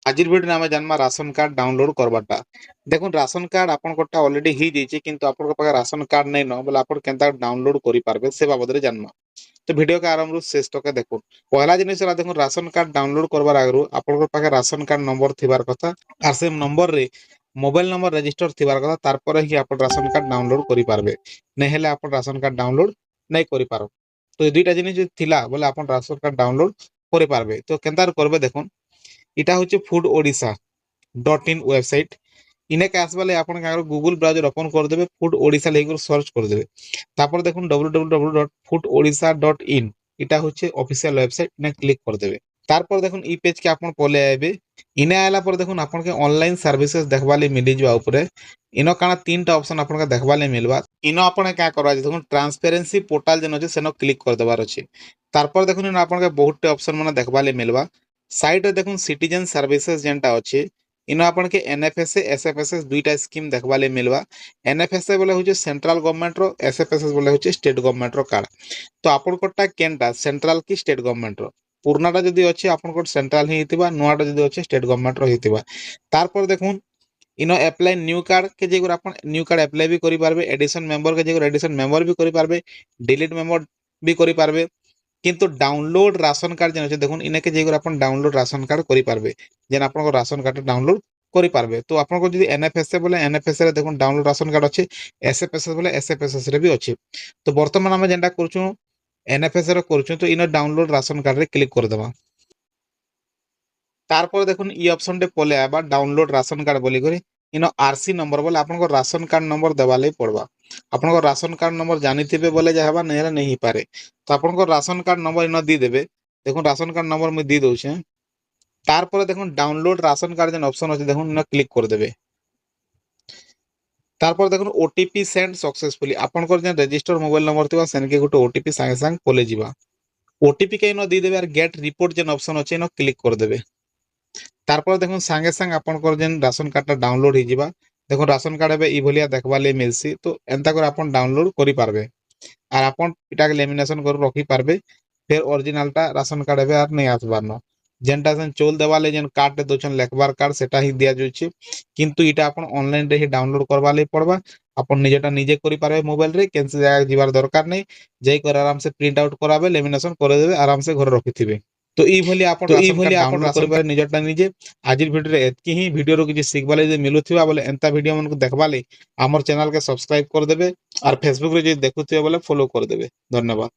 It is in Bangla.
আজির ভিডিওরে আমি জানবা রাশন কার্ড ডাউনলোড করবাটা। দেখুন রাশন কার্ড আপনারটা অলরেডি হয়ে যাইছে, কিন্তু আপনার পাখে রাশন কার্ড নাই ন বলে আপনার কেনতা ডাউনলোড করে পারবে সে বাবদরে জানবা। তো ভিডিওকে আরম্ভରୁ শেষ তক দেখুন। পহলা জিনিস হলা দেখুন রাশন কার্ড ডাউনলোড করবার আগু আপনার পাখে রাশন কার্ড নম্বর থিবার কথা, আর সে নম্বরে মোবাইল নম্বর রেজিস্টর থিবার কথা, তারপরে হি আপনার রাশন কার্ড ডাউনলোড করে পারবে। না হলে আপনার রাশন কার্ড ডাউনলোড নাই করে পারো। তো এই দুইটা জিনিস যদি থিলা বলে আপনার রাশন কার্ড ডাউনলোড করে পারবে। তো কেনতা করবে দেখুন, এটা হচ্ছে ফুড ওড়িশা .in ওয়েবসাইট। ইনাকে আসবালে আপনাকে আগে গুগল ব্রাউজার ওপেন করে দেবে, ফুড ওড়িশা লিখে সার্চ করে দেবে। তারপর দেখুন www.foododisha.in, এটা হচ্ছে অফিসিয়াল ওয়েবসাইট, ইনা ক্লিক করে দেবে। তারপর দেখুন এই পেজকে আপনার পলে আইবে। ইনে আইলা পরে দেখুন আপনাকে অনলাইন সার্ভিসেস দেখবালে মিলি যাওয়া উপরে। ইনো কাଣା তিনটা অপশন আপনাকে দেখবালে মিলবা। ইনো আপনি क्या করবা দেখুন ট্রান্সপারেন্সি পোর্টাল যেন আছে সেন ক্লিক করে দেবার আছে। তারপর দেখুন ইনো আপনাকে বহুতটা অপশন মানে দেখবালে মিলবা। সাইডে দেখুন সিটিজেন সার্ভিসেস যেটা আছে, ইনো আপনাকে এনএফএসএ এসএফএসএস দুইটা স্কিম দেখবালে মিলবা। এনএফএসএ বলে হচ্ছে সেন্ট্রাল গভর্নমেন্টর, এসএফএসএস বলে হচ্ছে স্টেট গভর্নমেন্টর কার্ড। তো আপনারটা কেনটা সেন্ট্রাল কি স্টেট গভর্নমেন্টর? পুরনাটা যদি আছে আপনার সেন্ট্রাল হি হইতিবা, নুয়াটা যদি আছে স্টেট গভর্নমেন্টর হইতিবা। তারপর দেখুন ইনো অ্যাপ্লাই নিউ কার্ড কে যেগুলো আপনার নিউ কার্ড অ্যাপ্লাই भी করি পারবে, এডিশন মেম্बर কে যেগুলো এডিশন মেম্बर भी করি পারবে, ডিলিট মেম্बर भी করি পারবে। কিন্তু ডাউনলোড রাশন কার্ড যেন আছে দেখুন ইনাকে যেগুলো আপনার ডাউনলোড রাশন কার্ড করে পারবে, যেন আপনার রাশন কার্ডটা ডাউনলোড করে পারবে। তো আপনার যদি এনএফএসএ বলে এনএফএসএ রে দেখুন ডাউনলোড রাশন কার্ড আছে, এসএফএসএস বলে এসএফএসএস রে भी আছে। তো বর্তমান আমি যেটা করছু এনএফএসএ রে করছু, তো ইনো ডাউনলোড রাশন কার্ড রে ক্লিক করে দেবা। তারপরে দেখুন ই অপশনটে পলে আইবা ডাউনলোড রাশন কার্ড বলি করে। ইনো আরসি নম্বর বলে আপনার রাশন কার্ড নম্বর দেওয়া লাগি পড়বা। আপনার রাশন কার্ড নম্বর জানিথিবে বলে যা হবা, নেহলে নেই পারে। তো আপনার রাশন কার্ড নম্বর ইনো দিয়ে দেবে। দেখুন রাশন কার্ড নম্বর মুই দিয়ে দউছে। তারপরে দেখুন ডাউনলোড রাশন কার্ড যেন অপশন আছে দেখুন ইনো ক্লিক করে দেবে। তারপর দেখুন ওটিপি সেন্ড सक्सेसफुली আপনার যে রেজিস্টার মোবাইল নম্বর থিবা সেনকে গোটে ওটিপি সাঙ্গে সাঙ্গ পলে ଯିବା। ওটিপি কে ইনো দিয়ে দেবে আর গেট রিপোর্ট যেন অপশন আছে ইনো ক্লিক করে দেবে। তারপরে দেখুন সাঙ্গে সাঙ্গ আপনার যে রাশন কার্ডটা ডাউনলোড হয়ে যাবা। দেখুন রাশন কার্ড হবে এইভাবে দেখবা লাগে মিলছি, তো এন্তা করে আপন ডাউনলোড করে পারবে। আর আপন এটাকে লেমিনেশন করে রাখি পারবে। ফের অরিজিনালটা রাশন কার্ড হবে আর নেই আসবার ন। যেটা সেন চোল দেওয়া লাগে যেন কার্ডে দোছেন লেখবার কার্ড সেটা হি দিয়া যাচ্ছে। কিন্তু এটা আপন অনলাইন রে হি ডাউনলোড করবা লাগি পড়বা। আপন নিজেটা নিজে করে পারবে মোবাইল রে, কেনসি জায়গা যাবার দরকার নেই। যেই করে আরামসে প্রিন্ট আউট করাবে, লেমিনেশন করে দেবে, আরামসে ঘরে রাখিথিবে। তো এইভাবে আপন রাশন কার্ড ডাউনলোড করে নিজেরটা নিজে। আজির ভিডিওরে এতকি হি। ভিডিওর কিছু শিখবা লাগি যদি মিলুথিবা বলে এন্তা ভিডিও মনকু দেখবা লাগি আমার চ্যানেল কে সবসক্রাইব করে দেবে। আর ফেসবুক রে যদি দেখুথিবে বলে ফলো করে দেবে। ধন্যবাদ।